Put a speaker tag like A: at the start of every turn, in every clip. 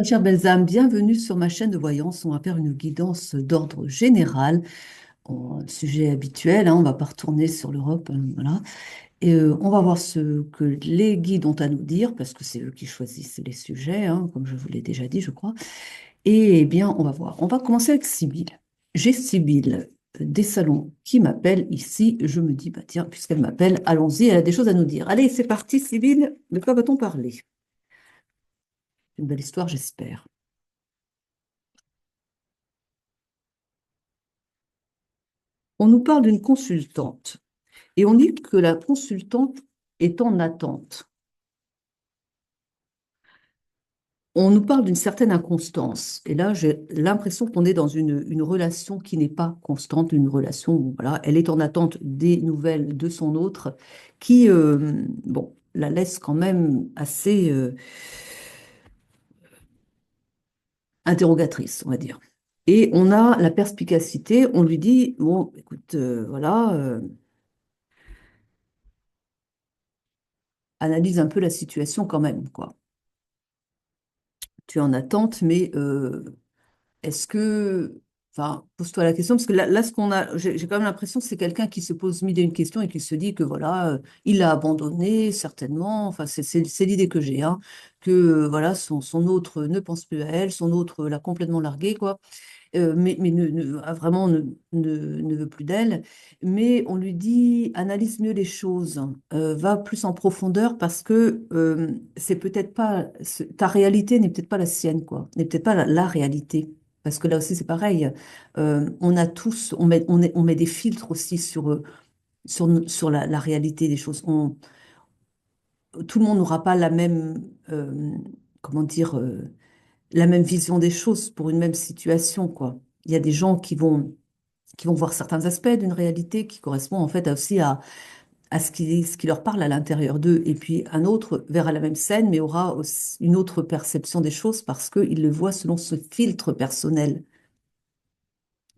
A: Chère Belzame, bienvenue sur ma chaîne de voyance. On va faire une guidance d'ordre général, sujet habituel, hein, on ne va pas retourner sur l'Europe, voilà. Et on va voir ce que les guides ont à nous dire, parce que c'est eux qui choisissent les sujets, hein, comme je vous l'ai déjà dit, je crois. Et eh bien, on va voir. On va commencer avec Sybille. J'ai Sybille des salons qui m'appelle ici. Je me dis, bah tiens, puisqu'elle m'appelle, allons-y, elle a des choses à nous dire. Allez, c'est parti, Sybille. De quoi va-t-on parler? Une belle histoire, j'espère. On nous parle d'une consultante. Et on dit que la consultante est en attente. On nous parle d'une certaine inconstance. Et là, j'ai l'impression qu'on est dans une relation qui n'est pas constante, une relation où voilà, elle est en attente des nouvelles de son autre, qui, bon, la laisse quand même assez interrogatrice, on va dire. Et on a la perspicacité, on lui dit, bon, écoute, voilà, analyse un peu la situation quand même, quoi. Tu es en attente, mais est-ce que, enfin, pose-toi la question, parce que là ce qu'on a, j'ai quand même l'impression que c'est quelqu'un qui se pose mille et une questions et qui se dit que voilà, il l'a abandonné, certainement, enfin, c'est l'idée que j'ai, hein, que voilà, son autre ne pense plus à elle, son autre l'a complètement largué, quoi, mais vraiment ne veut plus d'elle. Mais on lui dit, analyse mieux les choses, va plus en profondeur parce que c'est peut-être pas, ta réalité n'est peut-être pas la sienne, quoi, n'est peut-être pas la réalité. Parce que là aussi, c'est pareil. On a tous, on met des filtres aussi sur la réalité des choses. Tout le monde n'aura pas la même, comment dire, la même vision des choses pour une même situation, quoi. Il y a des gens qui vont voir certains aspects d'une réalité qui correspondent en fait aussi à ce qui leur parle à l'intérieur d'eux. Et puis un autre verra la même scène, mais aura aussi une autre perception des choses parce qu'il le voit selon ce filtre personnel.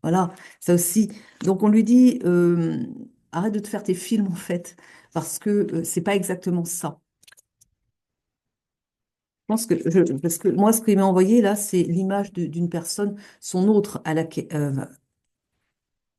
A: Voilà, ça aussi. Donc on lui dit, arrête de te faire tes films en fait, parce que c'est pas exactement ça. Parce que moi, ce qu'il m'a envoyé là, c'est l'image d'une personne, son autre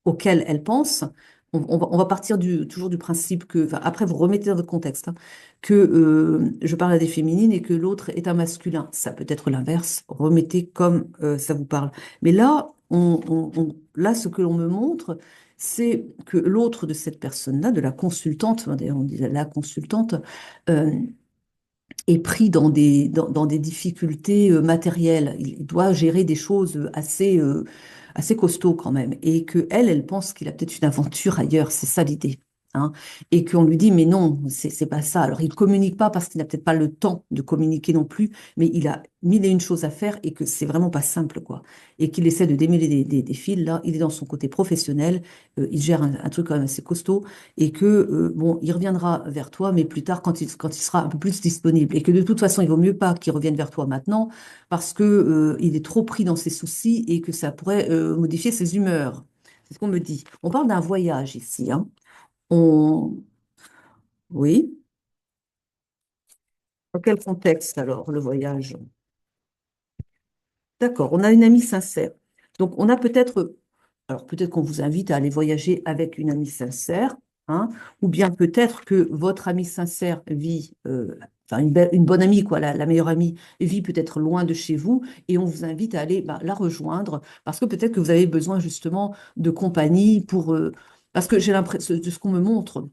A: auquel elle pense. On va partir toujours du principe que, enfin, après vous remettez dans votre contexte, hein, que je parle à des féminines et que l'autre est un masculin. Ça peut être l'inverse. Remettez comme ça vous parle. Mais là, là, ce que l'on me montre, c'est que l'autre de cette personne-là, de la consultante, d'ailleurs on dit la consultante, euh, est pris dans des difficultés matérielles. Il doit gérer des choses assez costauds quand même. Et que elle pense qu'il a peut-être une aventure ailleurs. C'est ça l'idée. Hein. Et qu'on lui dit, mais non, c'est pas ça. Alors, il communique pas parce qu'il n'a peut-être pas le temps de communiquer non plus, mais il a mille et une choses à faire et que c'est vraiment pas simple, quoi. Et qu'il essaie de démêler des fils, là. Il est dans son côté professionnel, il gère un truc quand même assez costaud et que, bon, il reviendra vers toi, mais plus tard, quand il sera un peu plus disponible. Et que de toute façon, il vaut mieux pas qu'il revienne vers toi maintenant, parce que, il est trop pris dans ses soucis et que ça pourrait, modifier ses humeurs. C'est ce qu'on me dit. On parle d'un voyage ici, hein. On... Oui. Dans quel contexte alors, le voyage? D'accord, on a une amie sincère. Donc, on a peut-être, alors peut-être qu'on vous invite à aller voyager avec une amie sincère, hein, ou bien peut-être que votre amie sincère vit, enfin une bonne amie, quoi, la meilleure amie, vit peut-être loin de chez vous, et on vous invite à aller bah, la rejoindre, parce que peut-être que vous avez besoin justement de compagnie pour, parce que j'ai l'impression, de ce qu'on me montre,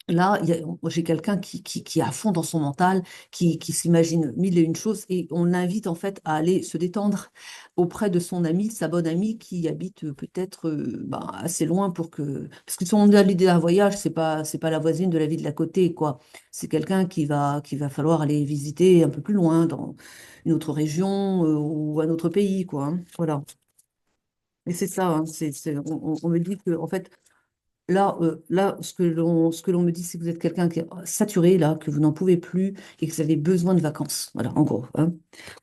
A: là, j'ai quelqu'un qui est à fond dans son mental, qui s'imagine mille et une choses, et on l'invite en fait à aller se détendre auprès de son ami, sa bonne amie, qui habite peut-être ben, assez loin pour que... Parce que si on a l'idée d'un voyage, c'est pas la voisine de la ville d'à côté, quoi. C'est quelqu'un qui va falloir aller visiter un peu plus loin, dans une autre région ou un autre pays, quoi. Hein. Voilà. Et c'est ça, hein, on me dit que, en fait, là, ce que l'on me dit, c'est que vous êtes quelqu'un qui est saturé, là, que vous n'en pouvez plus et que vous avez besoin de vacances. Voilà, en gros. Hein.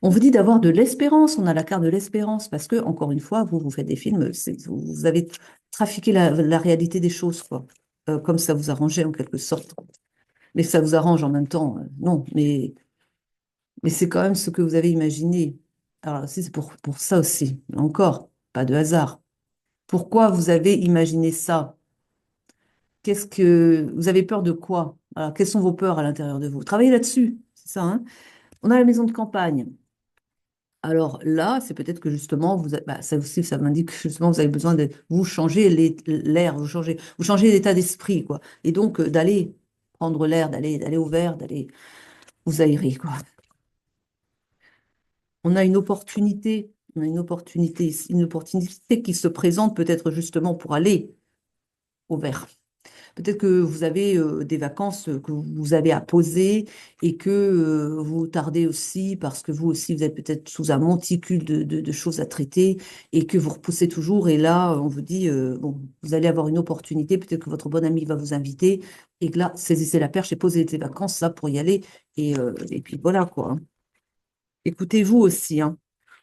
A: On vous dit d'avoir de l'espérance. On a la carte de l'espérance parce que, encore une fois, vous faites des films, vous avez trafiqué la réalité des choses, quoi. Comme ça vous arrangeait en quelque sorte. Mais ça vous arrange en même temps, non. Mais c'est quand même ce que vous avez imaginé. Alors, aussi, c'est pour ça aussi. Encore, pas de hasard. Pourquoi vous avez imaginé ça? Qu'est-ce que vous avez peur de quoi? Alors, quelles sont vos peurs à l'intérieur de vous? Travaillez là-dessus, c'est ça, hein. On a la maison de campagne. Alors là, c'est peut-être que justement, ça aussi, ça m'indique que justement, vous avez besoin de vous changer l'air, vous changez l'état d'esprit, quoi. Et donc, d'aller prendre l'air, d'aller au vert, d'aller vous aérer, quoi. On a une opportunité, on a une opportunité ici, une opportunité qui se présente peut-être justement pour aller au vert. Peut-être que vous avez des vacances que vous avez à poser et que vous tardez aussi parce que vous aussi, vous êtes peut-être sous un monticule de choses à traiter et que vous repoussez toujours. Et là, on vous dit, bon, vous allez avoir une opportunité, peut-être que votre bon ami va vous inviter et que là, saisissez la perche et posez des vacances là pour y aller. Et puis voilà quoi, hein. Écoutez-vous aussi, hein.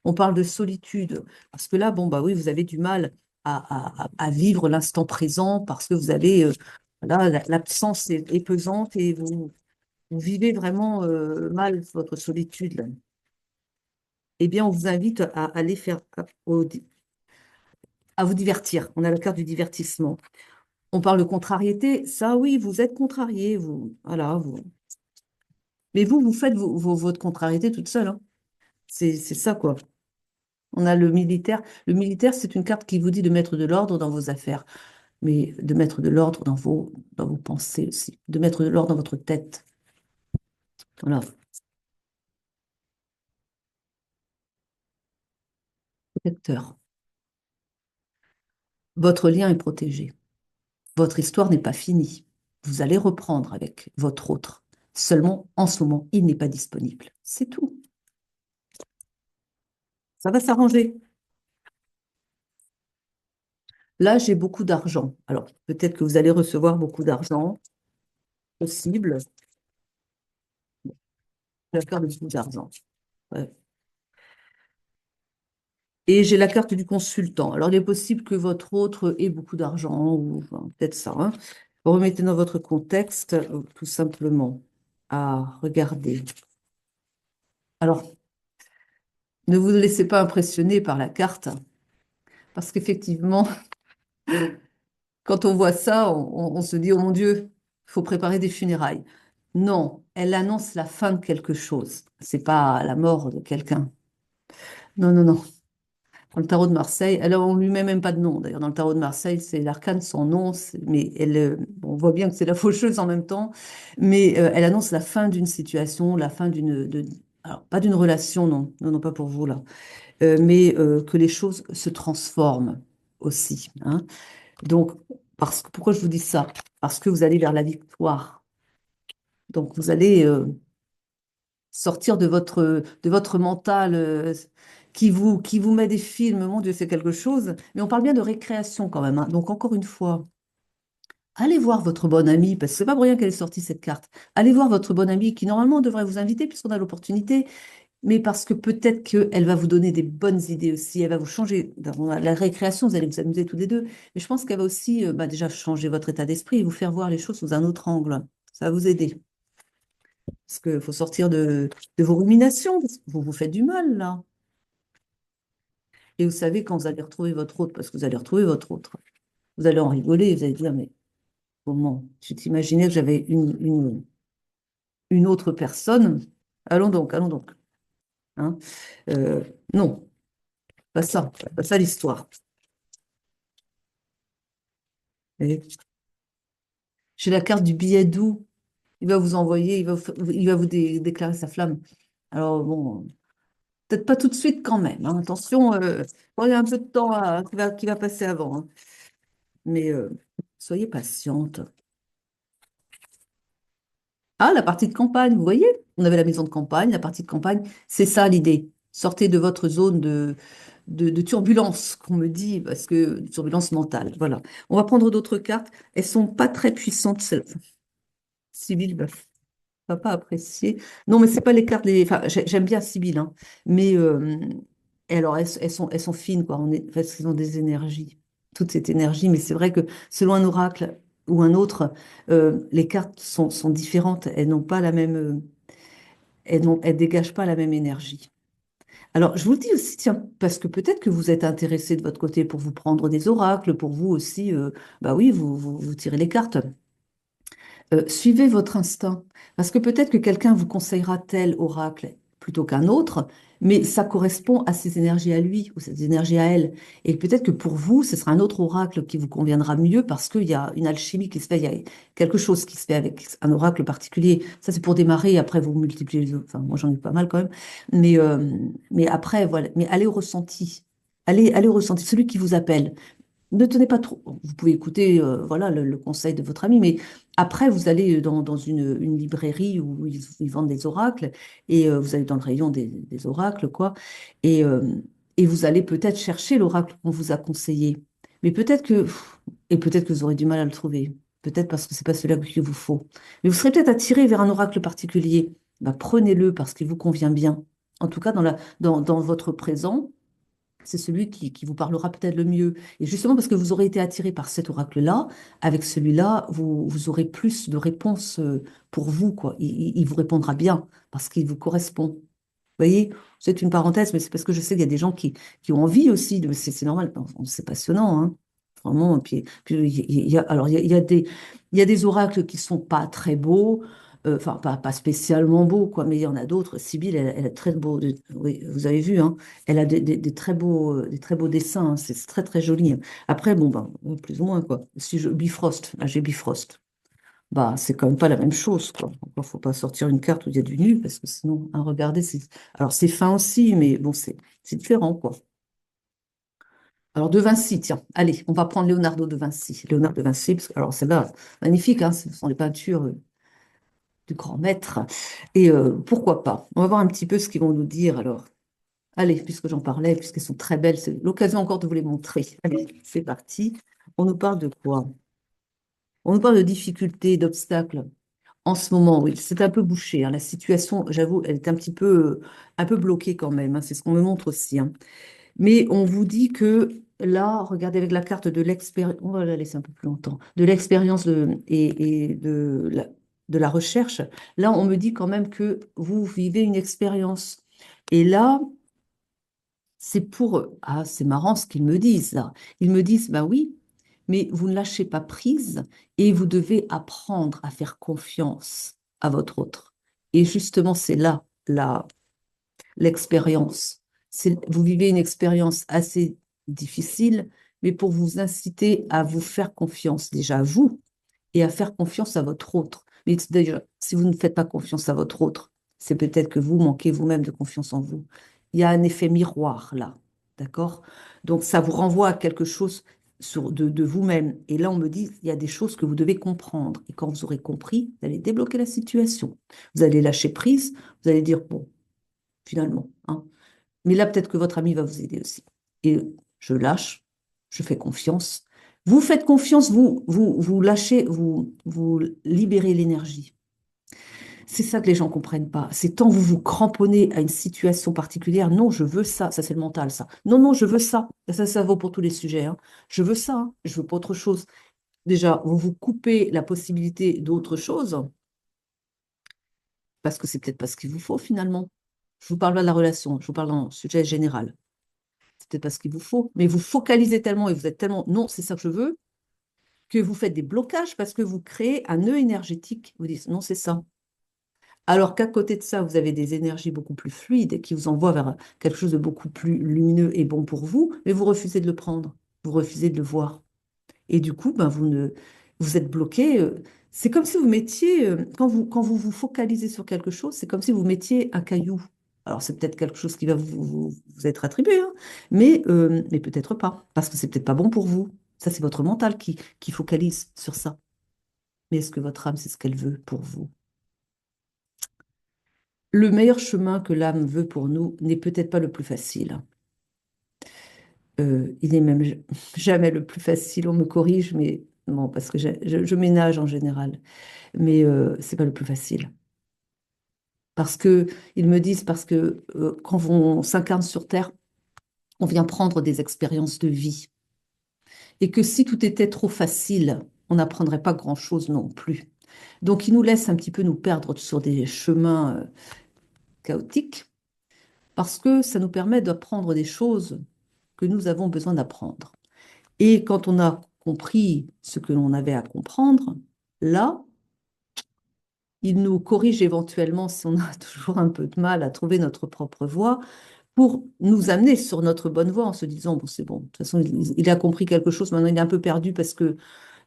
A: On parle de solitude parce que là, bon, bah oui, vous avez du mal à vivre l'instant présent parce que vous avez, voilà, l'absence est pesante et vous vivez vraiment mal votre solitude, là. Eh bien, on vous invite à aller faire, à vous divertir. On a la carte du divertissement. On parle de contrariété. Ça, oui, vous êtes contrarié, vous. Voilà, vous. Mais vous faites votre contrariété toute seule, hein. C'est ça, quoi. On a le militaire. Le militaire, c'est une carte qui vous dit de mettre de l'ordre dans vos affaires, mais de mettre de l'ordre dans vos pensées aussi, de mettre de l'ordre dans votre tête. Voilà, protecteur. Votre lien est protégé. Votre histoire n'est pas finie. Vous allez reprendre avec votre autre. Seulement, en ce moment, il n'est pas disponible. C'est tout. Ça va s'arranger. Là, j'ai beaucoup d'argent. Alors, peut-être que vous allez recevoir beaucoup d'argent, possible. Je vais faire de beaucoup d'argent. Ouais. Et j'ai la carte du consultant. Alors, il est possible que votre autre ait beaucoup d'argent, ou enfin, peut-être ça, hein. Remettez dans votre contexte, tout simplement, à regarder. Alors, ne vous laissez pas impressionner par la carte, parce qu'effectivement, quand on voit ça, on se dit, oh mon Dieu, il faut préparer des funérailles. Non, elle annonce la fin de quelque chose. C'est pas la mort de quelqu'un. Non, non, non. Dans le tarot de Marseille, alors on lui met même pas de nom. D'ailleurs, dans le tarot de Marseille, c'est l'arcane son nom, mais elle, bon, on voit bien que c'est la faucheuse en même temps, mais elle annonce la fin d'une situation, la fin alors pas d'une relation, non, non, non, pas pour vous là, mais que les choses se transforment aussi, hein. Donc, pourquoi je vous dis ça? Parce que vous allez vers la victoire. Donc, vous allez sortir de votre mental qui vous met des films, mon Dieu, c'est quelque chose. Mais on parle bien de récréation quand même, hein. Donc, encore une fois, allez voir votre bonne amie, parce que c'est pas pour rien qu'elle est sortie cette carte. Allez voir votre bonne amie qui, normalement, devrait vous inviter puisqu'on a l'opportunité, mais parce que peut-être qu'elle va vous donner des bonnes idées aussi. Elle va vous changer. Dans la récréation, vous allez vous amuser tous les deux. Mais je pense qu'elle va aussi bah, déjà changer votre état d'esprit et vous faire voir les choses sous un autre angle. Ça va vous aider. Parce qu'il faut sortir de vos ruminations, parce que vous vous faites du mal, là. Et vous savez, quand vous allez retrouver votre autre, parce que vous allez retrouver votre autre, vous allez en rigoler, vous allez dire, mais comment? Tu t'imaginais que j'avais une autre personne? Allons donc, allons donc, hein. Euh, non, pas ça l'histoire. Et j'ai la carte du billet doux. Il va vous envoyer, il va vous déclarer sa flamme. Alors bon, peut-être pas tout de suite quand même, hein. Attention, bon, il y a un peu de temps qui va passer avant, hein. Mais soyez patiente. Ah, la partie de campagne, vous voyez? On avait la maison de campagne, la partie de campagne, c'est ça l'idée. Sortez de votre zone de turbulence, qu'on me dit, parce que turbulence mentale. Voilà. On va prendre d'autres cartes. Elles sont pas très puissantes, celles-là. Sibylle va pas apprécier. Non, mais c'est pas les cartes. Enfin, j'aime bien Sibylle, hein, mais et alors elles sont fines, quoi. Parce qu'elles ont des énergies, toute cette énergie. Mais c'est vrai que selon un oracle ou un autre, les cartes sont différentes. Elles n'ont pas la même, elles dégagent pas la même énergie. Alors, je vous le dis aussi, tiens, parce que peut-être que vous êtes intéressé de votre côté pour vous prendre des oracles, pour vous aussi, bah oui, vous tirez les cartes. Suivez votre instinct, parce que peut-être que quelqu'un vous conseillera tel oracle plutôt qu'un autre, mais ça correspond à ses énergies à lui ou ses énergies à elle. Et peut-être que pour vous, ce sera un autre oracle qui vous conviendra mieux parce qu'il y a une alchimie qui se fait, il y a quelque chose qui se fait avec un oracle particulier. Ça, c'est pour démarrer, après vous multipliez les autres. Enfin, moi, j'en ai pas mal quand même. Mais, euh, mais après, voilà. Mais allez au ressenti. Allez au ressenti, celui qui vous appelle. Ne tenez pas trop. Vous pouvez écouter voilà, le conseil de votre ami, mais après, vous allez dans une librairie où ils vendent des oracles et vous allez dans le rayon des oracles, quoi. Et, euh, et vous allez peut-être chercher l'oracle qu'on vous a conseillé. Mais peut-être que vous aurez du mal à le trouver. Peut-être parce que c'est pas celui qu'il vous faut. Mais vous serez peut-être attiré vers un oracle particulier. Bah, prenez-le parce qu'il vous convient bien. En tout cas, dans votre présent c'est celui qui vous parlera peut-être le mieux. Et justement, parce que vous aurez été attiré par cet oracle-là, avec celui-là, vous aurez plus de réponses pour vous, quoi. Il vous répondra bien, parce qu'il vous correspond. Vous voyez, c'est une parenthèse, mais c'est parce que je sais qu'il y a des gens qui ont envie aussi, c'est normal, c'est passionnant, hein. Vraiment, puis il y a des oracles qui sont pas très beaux, enfin pas spécialement beaux, quoi, mais il y en a d'autres. Sibylle, elle a très beau, oui, vous avez vu, hein, elle a des très beaux dessins, hein, c'est très très joli, hein. Après, bon, ben, plus ou moins, quoi. Si je Bifrost, là j'ai Bifrost. Bah, c'est quand même pas la même chose, quoi. Il faut pas sortir une carte où il y a du nul, parce que sinon, à regarder, c'est. Alors, c'est fin aussi, mais bon, c'est différent, quoi. Alors, de Vinci, tiens, allez, on va prendre Leonardo de Vinci. Léonard de Vinci, parce que, alors, celle-là, magnifique, hein, ce sont les peintures du grand maître. Et pourquoi pas? On va voir un petit peu ce qu'ils vont nous dire, alors. Allez, puisque j'en parlais, puisqu'elles sont très belles, c'est l'occasion encore de vous les montrer. Allez, c'est parti. On nous parle de quoi? On nous parle de difficultés, d'obstacles. En ce moment, oui, c'est un peu bouché, hein. La situation, j'avoue, elle est un peu bloquée quand même, hein. C'est ce qu'on me montre aussi, hein. Mais on vous dit que là, regardez avec la carte de l'expérience, on va la laisser un peu plus longtemps, de l'expérience et de la recherche. Là, on me dit quand même que vous vivez une expérience. Et là, c'est pour eux. Ah, c'est marrant ce qu'ils me disent là. Ils me disent, bah oui, mais vous ne lâchez pas prise et vous devez apprendre à faire confiance à votre autre. Et justement, c'est là, l'expérience. Vous vivez une expérience assez difficile, mais pour vous inciter à vous faire confiance déjà à vous et à faire confiance à votre autre. Mais déjà, si vous ne faites pas confiance à votre autre, c'est peut-être que vous manquez vous-même de confiance en vous. Il y a un effet miroir là, d'accord? Donc ça vous renvoie à quelque chose de vous-même. Et là, on me dit, il y a des choses que vous devez comprendre. Et quand vous aurez compris, vous allez débloquer la situation. Vous allez lâcher prise, vous allez dire, bon, finalement, hein. Mais là, peut-être que votre ami va vous aider aussi. Et je lâche, je fais confiance. Vous faites confiance, vous lâchez, vous libérez l'énergie. C'est ça que les gens ne comprennent pas. C'est tant vous vous cramponnez à une situation particulière. Non, je veux ça. Ça, c'est le mental, ça. Non, non, je veux ça. Ça vaut pour tous les sujets, hein. Je veux ça, hein. Je veux pas autre chose. Déjà, vous vous coupez la possibilité d'autre chose parce que c'est peut-être pas ce qu'il vous faut finalement. Je vous parle pas de la relation, je vous parle d'un sujet général. C'est peut-être pas ce qu'il vous faut, mais vous focalisez tellement et vous êtes tellement non, c'est ça que je veux, que vous faites des blocages parce que vous créez un nœud énergétique. Vous dites non, c'est ça. Alors qu'à côté de ça, vous avez des énergies beaucoup plus fluides qui vous envoient vers quelque chose de beaucoup plus lumineux et bon pour vous, mais vous refusez de le prendre, vous refusez de le voir. Et du coup, ben, vous êtes bloqué. C'est comme si vous mettiez, quand vous vous focalisez sur quelque chose, c'est comme si vous mettiez un caillou. Alors, c'est peut-être quelque chose qui va vous être attribué, hein, mais peut-être pas, parce que c'est peut-être pas bon pour vous. Ça, c'est votre mental qui focalise sur ça. Mais est-ce que votre âme, c'est ce qu'elle veut pour vous? Le meilleur chemin que l'âme veut pour nous n'est peut-être pas le plus facile. Il n'est même jamais le plus facile. On me corrige, mais bon, parce que je ménage en général. Mais c'est pas le plus facile. Parce que ils me disent parce que quand on s'incarne sur Terre, on vient prendre des expériences de vie et que si tout était trop facile, on n'apprendrait pas grand-chose non plus. Donc ils nous laissent un petit peu nous perdre sur des chemins chaotiques parce que ça nous permet d'apprendre des choses que nous avons besoin d'apprendre. Et quand on a compris ce que l'on avait à comprendre, là, il nous corrige éventuellement si on a toujours un peu de mal à trouver notre propre voie pour nous amener sur notre bonne voie en se disant, bon, c'est bon, de toute façon, il a compris quelque chose, maintenant il est un peu perdu parce que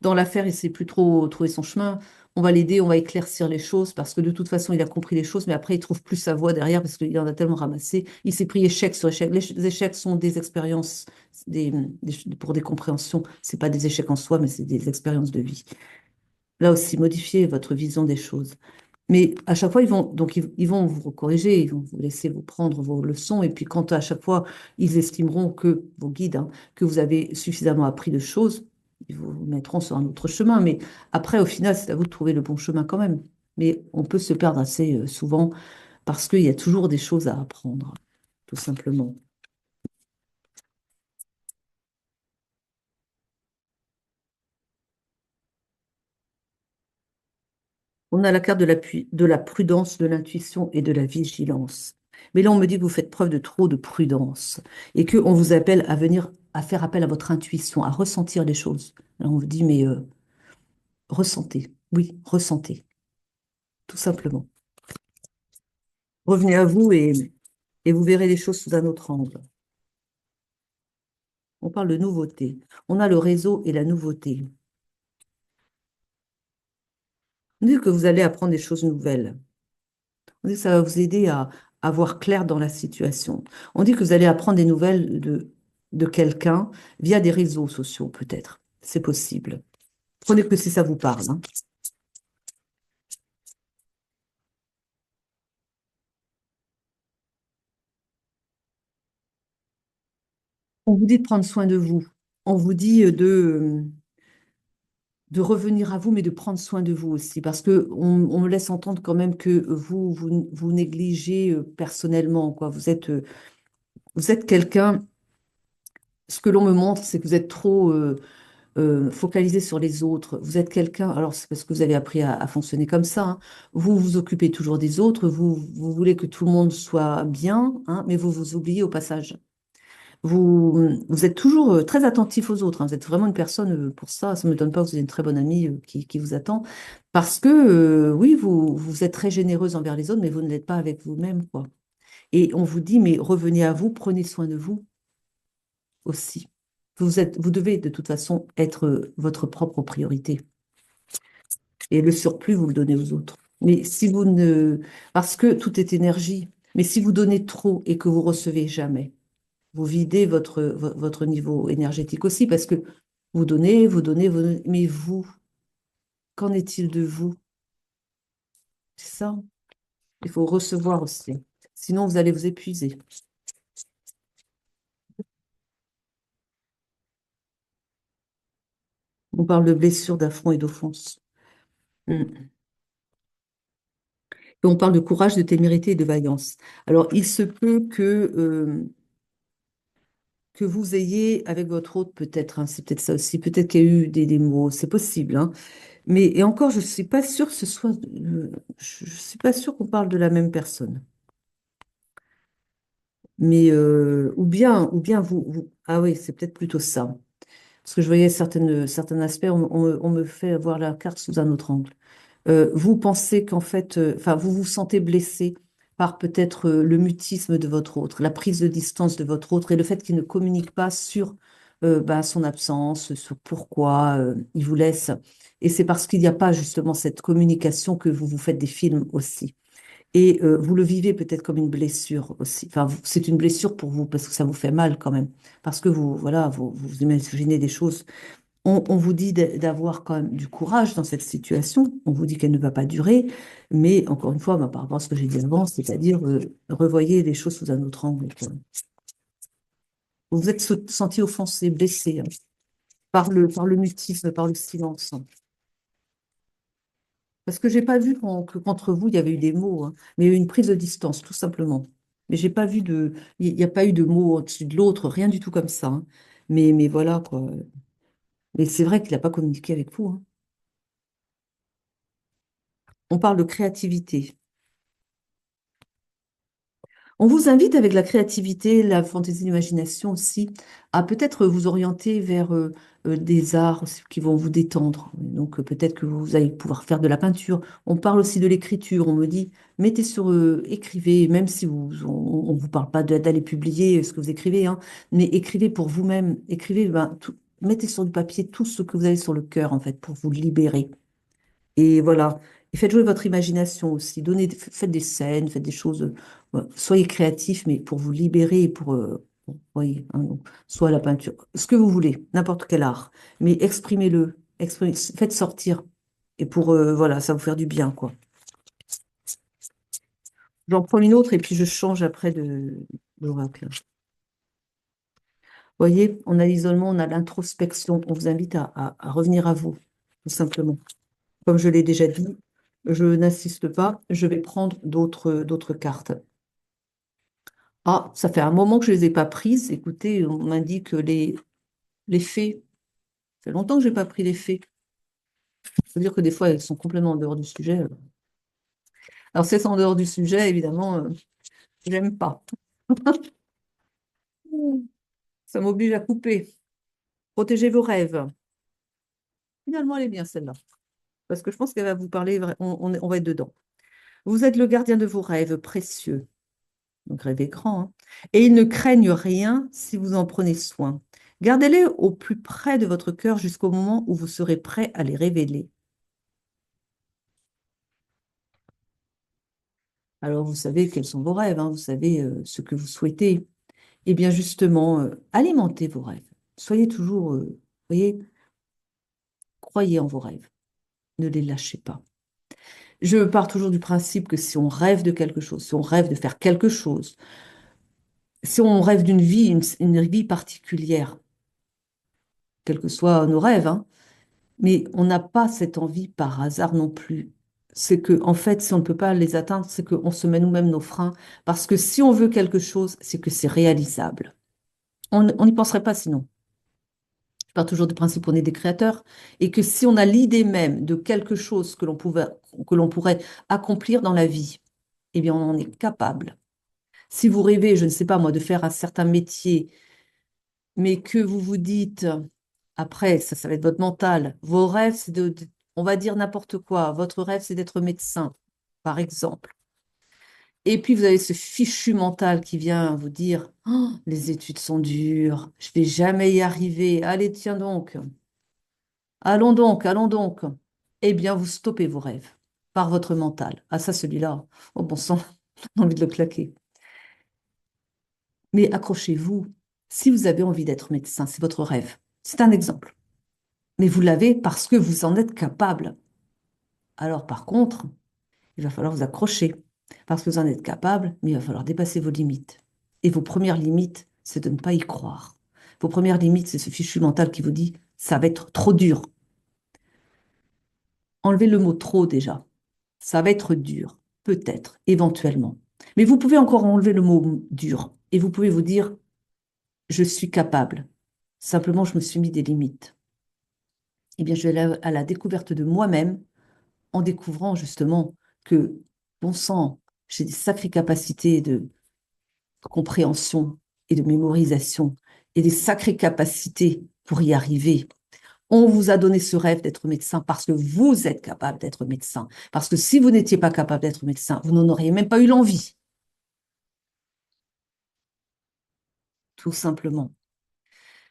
A: dans l'affaire, il ne sait plus trop trouver son chemin. On va l'aider, on va éclaircir les choses parce que de toute façon, il a compris les choses, mais après, il ne trouve plus sa voie derrière parce qu'il en a tellement ramassé. Il s'est pris échec sur échec. Les échecs sont des expériences pour des compréhensions. Ce n'est pas des échecs en soi, mais c'est des expériences de vie. Là aussi, modifiez votre vision des choses. Mais à chaque fois, ils vont vous corriger, ils vont vous laisser vous prendre vos leçons. Et puis, quand à chaque fois, ils estimeront que, vos guides, hein, que vous avez suffisamment appris de choses, ils vous mettront sur un autre chemin. Mais après, au final, c'est à vous de trouver le bon chemin quand même. Mais on peut se perdre assez souvent parce qu'il y a toujours des choses à apprendre, tout simplement. On a la carte de la prudence, de l'intuition et de la vigilance. Mais là, on me dit que vous faites preuve de trop de prudence et qu'on vous appelle à venir, à faire appel à votre intuition, à ressentir les choses. Alors on vous dit, mais ressentez. Oui, ressentez, tout simplement. Revenez à vous et vous verrez les choses sous un autre angle. On parle de nouveauté. On a le réseau et la nouveauté. On dit que vous allez apprendre des choses nouvelles. On dit que ça va vous aider à voir clair dans la situation. On dit que vous allez apprendre des nouvelles de quelqu'un via des réseaux sociaux, peut-être. C'est possible. Prenez que si ça vous parle, hein. On vous dit de prendre soin de vous. On vous dit de revenir à vous, mais de prendre soin de vous aussi, parce que on me laisse entendre quand même que vous négligez personnellement, quoi. Vous êtes quelqu'un, ce que l'on me montre, c'est que vous êtes trop focalisé sur les autres. Vous êtes quelqu'un, alors c'est parce que vous avez appris à fonctionner comme ça, hein. Vous vous occupez toujours des autres, vous voulez que tout le monde soit bien, hein, mais vous vous oubliez au passage. Vous êtes toujours très attentif aux autres, hein. Vous êtes vraiment une personne, pour ça, ça ne me donne pas que vous avez une très bonne amie qui vous attend, parce que oui, vous êtes très généreuse envers les autres, mais vous ne l'êtes pas avec vous-même, quoi. Et on vous dit, mais revenez à vous, prenez soin de vous aussi. Vous devez de toute façon être votre propre priorité. Et le surplus, vous le donnez aux autres. Mais si vous ne... Parce que tout est énergie. Mais si vous donnez trop et que vous recevez jamais, vous videz votre niveau énergétique aussi parce que vous donnez, vous donnez, vous donnez. Mais vous, qu'en est-il de vous? C'est ça. Il faut recevoir aussi. Sinon, vous allez vous épuiser. On parle de blessures, d'affront et d'offense. Mm. Et on parle de courage, de témérité et de vaillance. Alors, il se peut que vous ayez, avec votre hôte, peut-être, hein, c'est peut-être ça aussi, peut-être qu'il y a eu des mots, c'est possible, hein. Mais, et encore, je ne suis pas sûre que ce soit, je suis pas sûre qu'on parle de la même personne. Mais, ou bien ah oui, c'est peut-être plutôt ça. Parce que je voyais certains aspects, on me fait voir la carte sous un autre angle. Vous pensez qu'en fait, enfin, vous vous sentez blessé par peut-être le mutisme de votre autre, la prise de distance de votre autre et le fait qu'il ne communique pas sur bah, son absence, sur pourquoi il vous laisse. Et c'est parce qu'il n'y a pas justement cette communication que vous vous faites des films aussi. Et vous le vivez peut-être comme une blessure aussi. Enfin, c'est une blessure pour vous parce que ça vous fait mal quand même. Parce que voilà, vous imaginez des choses. On vous dit d'avoir quand même du courage dans cette situation. On vous dit qu'elle ne va pas durer. Mais encore une fois, bah, par rapport à ce que j'ai dit avant, c'est-à-dire revoyez les choses sous un autre angle, quoi. Vous vous êtes senti offensé, blessé, hein, par le mutisme, par le silence, hein. Parce que j'ai pas vu que qu'entre vous, il y avait eu des mots, hein, mais il y a eu une prise de distance, tout simplement. Mais j'ai pas vu il n'y a pas eu de mots au-dessus de l'autre, rien du tout comme ça, hein. Mais voilà, quoi. Mais c'est vrai qu'il n'a pas communiqué avec vous, hein. On parle de créativité. On vous invite avec la créativité, la fantaisie, l'imagination aussi, à peut-être vous orienter vers des arts aussi qui vont vous détendre. Donc peut-être que vous allez pouvoir faire de la peinture. On parle aussi de l'écriture. On me dit, mettez sur, écrivez, même si on vous parle pas d'aller publier ce que vous écrivez, hein, mais écrivez pour vous-même. Écrivez, ben, mettez sur du papier tout ce que vous avez sur le cœur en fait pour vous libérer. Et voilà. Et faites jouer votre imagination aussi. Faites des scènes, faites des choses. Soyez créatifs, mais pour vous libérer et voyez, hein, donc, soit la peinture, ce que vous voulez, n'importe quel art. Mais exprimez-le, faites sortir. Et voilà, ça va vous faire du bien, quoi. J'en prends une autre et puis je change après de l'oracle. Vous voyez, on a l'isolement, on a l'introspection. On vous invite à revenir à vous, tout simplement. Comme je l'ai déjà dit, je n'insiste pas, je vais prendre d'autres cartes. Ah, ça fait un moment que je ne les ai pas prises. Écoutez, on m'indique que les fées, ça fait longtemps que je n'ai pas pris les fées. Ça veut dire que des fois, elles sont complètement en dehors du sujet. Alors, si elles sont en dehors du sujet, évidemment, j'aime pas. Ça m'oblige à couper. Protégez vos rêves. Finalement, elle est bien celle-là. Parce que je pense qu'elle va vous parler, on va être dedans. Vous êtes le gardien de vos rêves précieux. Donc rêvez grand, hein. Et ils ne craignent rien si vous en prenez soin. Gardez-les au plus près de votre cœur jusqu'au moment où vous serez prêt à les révéler. Alors vous savez quels sont vos rêves, hein, vous savez ce que vous souhaitez. Eh bien justement, alimentez vos rêves. Soyez toujours, voyez, croyez en vos rêves. Ne les lâchez pas. Je pars toujours du principe que si on rêve de quelque chose, si on rêve de faire quelque chose, si on rêve d'une vie, une vie particulière, quels que soient nos rêves, hein, mais on n'a pas cette envie par hasard non plus. C'est que, en fait, si on ne peut pas les atteindre, c'est qu'on se met nous-mêmes nos freins. Parce que si on veut quelque chose, c'est que c'est réalisable. On n'y penserait pas sinon. Je pars toujours du principe qu'on est des créateurs et que si on a l'idée même de quelque chose que l'on pourrait accomplir dans la vie, eh bien, on en est capable. Si vous rêvez, je ne sais pas moi, de faire un certain métier, mais que vous vous dites, après, ça va être votre mental, vos rêves, on va dire n'importe quoi, votre rêve, c'est d'être médecin, par exemple. Et puis, vous avez ce fichu mental qui vient vous dire, oh, les études sont dures, je vais jamais y arriver, allez, tiens donc, allons donc, allons donc. Eh bien, vous stoppez vos rêves par votre mental. Ah, ça, celui-là, oh bon sang, j'ai envie de le claquer. Mais accrochez-vous. Si vous avez envie d'être médecin, c'est votre rêve. C'est un exemple. Mais vous l'avez parce que vous en êtes capable. Alors par contre, il va falloir vous accrocher parce que vous en êtes capable, mais il va falloir dépasser vos limites. Et vos premières limites, c'est de ne pas y croire. Vos premières limites, c'est ce fichu mental qui vous dit, ça va être trop dur. Enlevez le mot trop déjà. Ça va être dur, peut-être, éventuellement. Mais vous pouvez encore enlever le mot dur et vous pouvez vous dire, je suis capable. Simplement, je me suis mis des limites. Eh bien, je vais aller à la découverte de moi-même en découvrant justement que, bon sang, j'ai des sacrées capacités de compréhension et de mémorisation et des sacrées capacités pour y arriver. On vous a donné ce rêve d'être médecin parce que vous êtes capable d'être médecin. Parce que si vous n'étiez pas capable d'être médecin, vous n'en auriez même pas eu l'envie, tout simplement.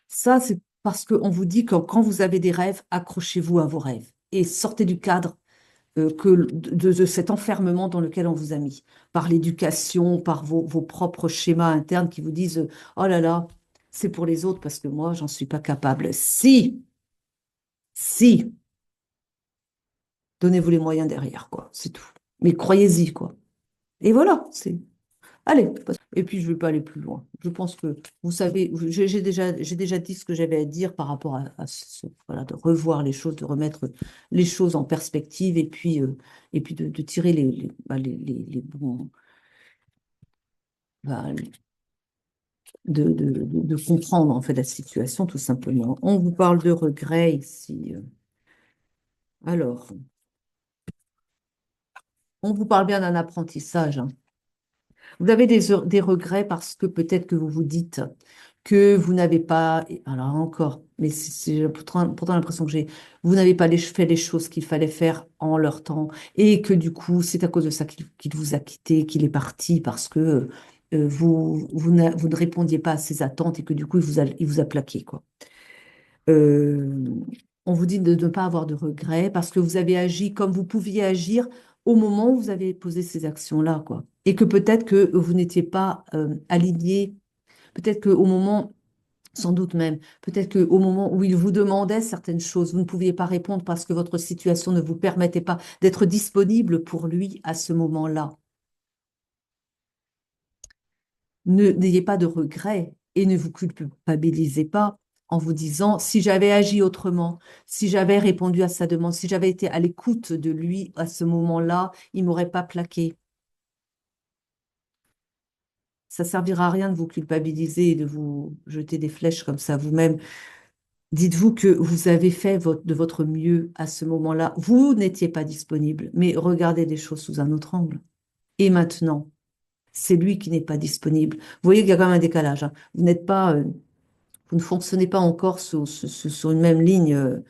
A: Ça, c'est parce qu'on vous dit que quand vous avez des rêves, accrochez-vous à vos rêves et sortez du cadre de cet enfermement dans lequel on vous a mis, par l'éducation, par vos propres schémas internes qui vous disent, oh là là, c'est pour les autres parce que moi, j'en suis pas capable. Si, donnez-vous les moyens derrière, quoi, c'est tout. Mais croyez-y, quoi. Et voilà, c'est... Allez, et puis je ne vais pas aller plus loin. Je pense que vous savez, j'ai déjà dit ce que j'avais à dire par rapport voilà, de revoir les choses, de remettre les choses en perspective et puis de tirer les bons, bah, de comprendre en fait la situation tout simplement. On vous parle de regret ici. Alors, on vous parle bien d'un apprentissage, hein. Vous avez des regrets parce que peut-être que vous vous dites que vous n'avez pas, alors encore, mais c'est pourtant l'impression que j'ai, vous n'avez pas fait les choses qu'il fallait faire en leur temps et que du coup, c'est à cause de ça qu'il vous a quitté, qu'il est parti parce que vous ne répondiez pas à ses attentes et que du coup, il vous a plaqué, quoi. Euh, on vous dit de ne pas avoir de regrets parce que vous avez agi comme vous pouviez agir au moment où vous avez posé ces actions-là, quoi. Et que peut-être que vous n'étiez pas aligné, peut-être qu'au moment, sans doute même, peut-être qu'au moment où il vous demandait certaines choses, vous ne pouviez pas répondre parce que votre situation ne vous permettait pas d'être disponible pour lui à ce moment-là. N'ayez pas de regrets et ne vous culpabilisez pas en vous disant, si j'avais agi autrement, si j'avais répondu à sa demande, si j'avais été à l'écoute de lui à ce moment-là, il m'aurait pas plaqué. Ça servira à rien de vous culpabiliser et de vous jeter des flèches comme ça vous-même. Dites-vous que vous avez fait de votre mieux à ce moment-là. Vous n'étiez pas disponible, mais regardez les choses sous un autre angle. Et maintenant, c'est lui qui n'est pas disponible. Vous voyez qu'il y a quand même un décalage, hein. Vous n'êtes pas, vous ne fonctionnez pas encore sur une même ligne.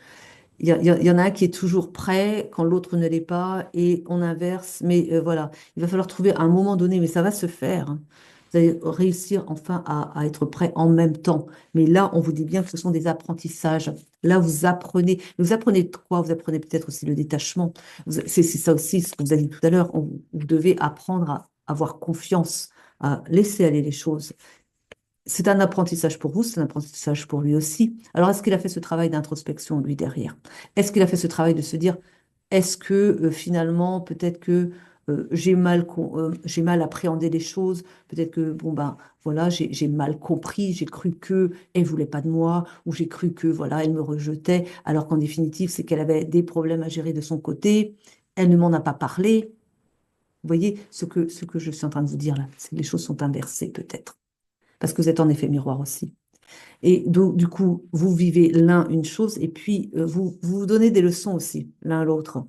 A: Il y en a un qui est toujours prêt quand l'autre ne l'est pas, et on inverse. Mais voilà, il va falloir trouver à un moment donné, mais ça va se faire, hein. Vous allez réussir enfin à être prêt en même temps. Mais là, on vous dit bien que ce sont des apprentissages. Là, vous apprenez. Mais vous apprenez de quoi? Vous apprenez peut-être aussi le détachement. C'est ça aussi, ce que vous avez dit tout à l'heure. Vous devez apprendre à avoir confiance, à laisser aller les choses. C'est un apprentissage pour vous, c'est un apprentissage pour lui aussi. Alors, est-ce qu'il a fait ce travail d'introspection, lui, derrière? Est-ce qu'il a fait ce travail de se dire, est-ce que finalement, peut-être que j'ai mal appréhendé les choses, peut-être que, bon, ben, voilà, j'ai mal compris, j'ai cru que elle voulait pas de moi, ou j'ai cru que, voilà, elle me rejetait, alors qu'en définitive, c'est qu'elle avait des problèmes à gérer de son côté, elle ne m'en a pas parlé. Vous voyez, ce que je suis en train de vous dire là, c'est que les choses sont inversées, peut-être, parce que vous êtes en effet miroir aussi. Et donc, du coup, vous vivez l'un une chose et puis vous vous donnez des leçons aussi, l'un à l'autre.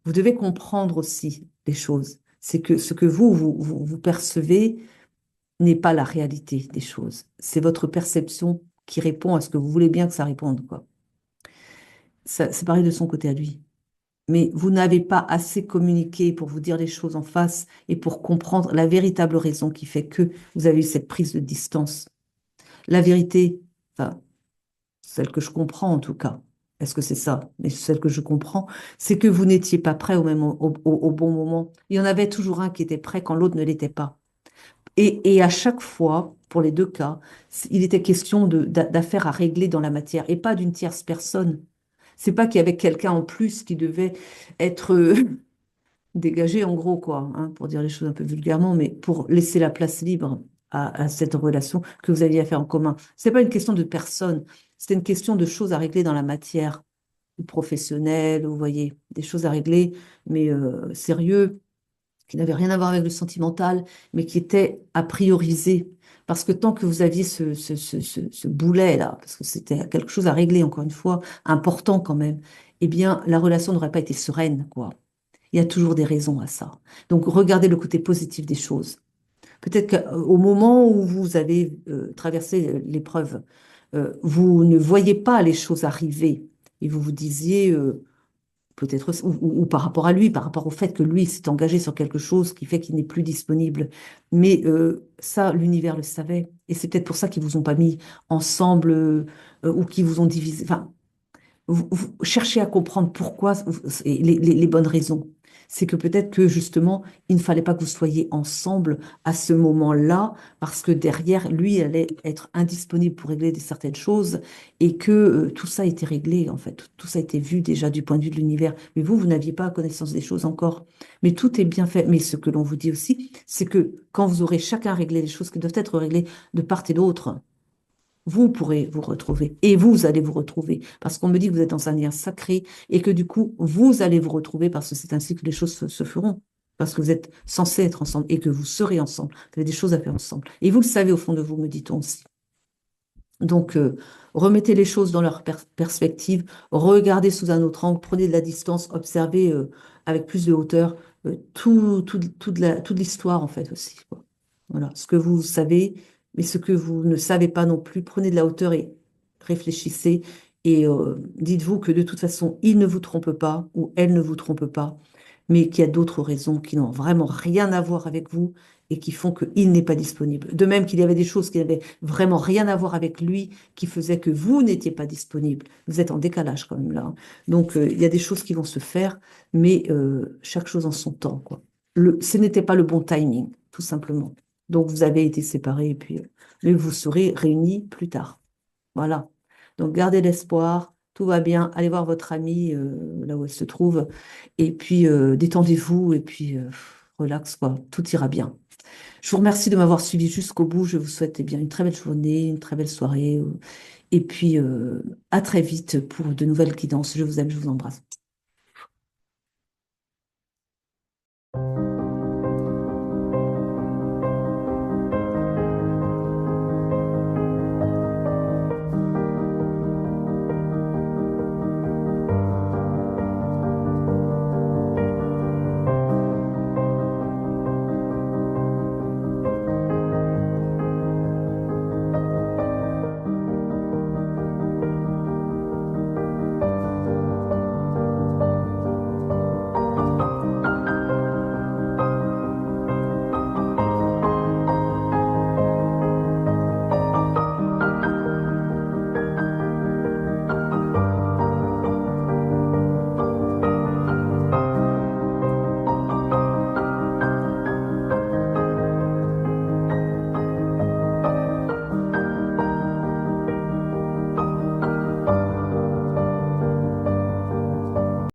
A: Vous devez comprendre aussi les choses. C'est que ce que vous percevez n'est pas la réalité des choses. C'est votre perception qui répond à ce que vous voulez bien que ça réponde, quoi. C'est pareil de son côté à lui. Mais vous n'avez pas assez communiqué pour vous dire les choses en face et pour comprendre la véritable raison qui fait que vous avez eu cette prise de distance. La vérité, enfin, celle que je comprends en tout cas, est-ce que c'est ça? Mais celle que je comprends, c'est que vous n'étiez pas prêt au bon moment. Il y en avait toujours un qui était prêt quand l'autre ne l'était pas. Et à chaque fois, pour les deux cas, il était question d'affaires à régler dans la matière et pas d'une tierce personne. C'est pas qu'il y avait quelqu'un en plus qui devait être dégagé en gros, quoi, hein, pour dire les choses un peu vulgairement, mais pour laisser la place libre à cette relation que vous aviez à faire en commun. C'est pas une question de personne, c'était une question de choses à régler dans la matière, ou professionnelle, vous voyez, des choses à régler, mais sérieux, qui n'avaient rien à voir avec le sentimental, mais qui étaient à prioriser. Parce que tant que vous aviez ce boulet-là, parce que c'était quelque chose à régler, encore une fois, important quand même, eh bien, la relation n'aurait pas été sereine, quoi. Il y a toujours des raisons à ça. Donc, regardez le côté positif des choses. Peut-être qu'au moment où vous avez traversé l'épreuve, vous ne voyez pas les choses arriver et vous vous disiez, peut-être, ou par rapport à lui, par rapport au fait que lui s'est engagé sur quelque chose qui fait qu'il n'est plus disponible. Mais ça, l'univers le savait. Et c'est peut-être pour ça qu'ils vous ont pas mis ensemble ou qu'ils vous ont divisé. Enfin, vous cherchez à comprendre pourquoi et les bonnes raisons. C'est que peut-être que justement, il ne fallait pas que vous soyez ensemble à ce moment-là, parce que derrière, lui allait être indisponible pour régler certaines choses, et que tout ça a été réglé, en fait. Tout ça a été vu déjà du point de vue de l'univers. Mais vous n'aviez pas connaissance des choses encore. Mais tout est bien fait. Mais ce que l'on vous dit aussi, c'est que quand vous aurez chacun réglé les choses qui doivent être réglées de part et d'autre, vous pourrez vous retrouver et vous allez vous retrouver parce qu'on me dit que vous êtes dans un lien sacré et que du coup, vous allez vous retrouver parce que c'est ainsi que les choses se feront. Parce que vous êtes censés être ensemble et que vous serez ensemble. Vous avez des choses à faire ensemble. Et vous le savez au fond de vous, me dit-on aussi. Donc, remettez les choses dans leur perspective, regardez sous un autre angle, prenez de la distance, observez avec plus de hauteur toute l'histoire, en fait, aussi, quoi. Voilà, ce que vous savez, mais ce que vous ne savez pas non plus, prenez de la hauteur et réfléchissez. Et dites-vous que de toute façon, il ne vous trompe pas ou elle ne vous trompe pas, mais qu'il y a d'autres raisons qui n'ont vraiment rien à voir avec vous et qui font qu'il n'est pas disponible. De même qu'il y avait des choses qui n'avaient vraiment rien à voir avec lui, qui faisaient que vous n'étiez pas disponible. Vous êtes en décalage quand même là, hein. Donc, il y a des choses qui vont se faire, mais chaque chose en son temps, quoi. Ce n'était pas le bon timing, tout simplement. Donc, vous avez été séparés et puis mais vous serez réunis plus tard. Voilà. Donc, gardez l'espoir, tout va bien. Allez voir votre amie là où elle se trouve. Et puis, détendez-vous et puis, relax, quoi. Tout ira bien. Je vous remercie de m'avoir suivi jusqu'au bout. Je vous souhaite eh bien, une très belle journée, une très belle soirée. Et puis, à très vite pour de nouvelles guidances. Je vous aime, je vous embrasse.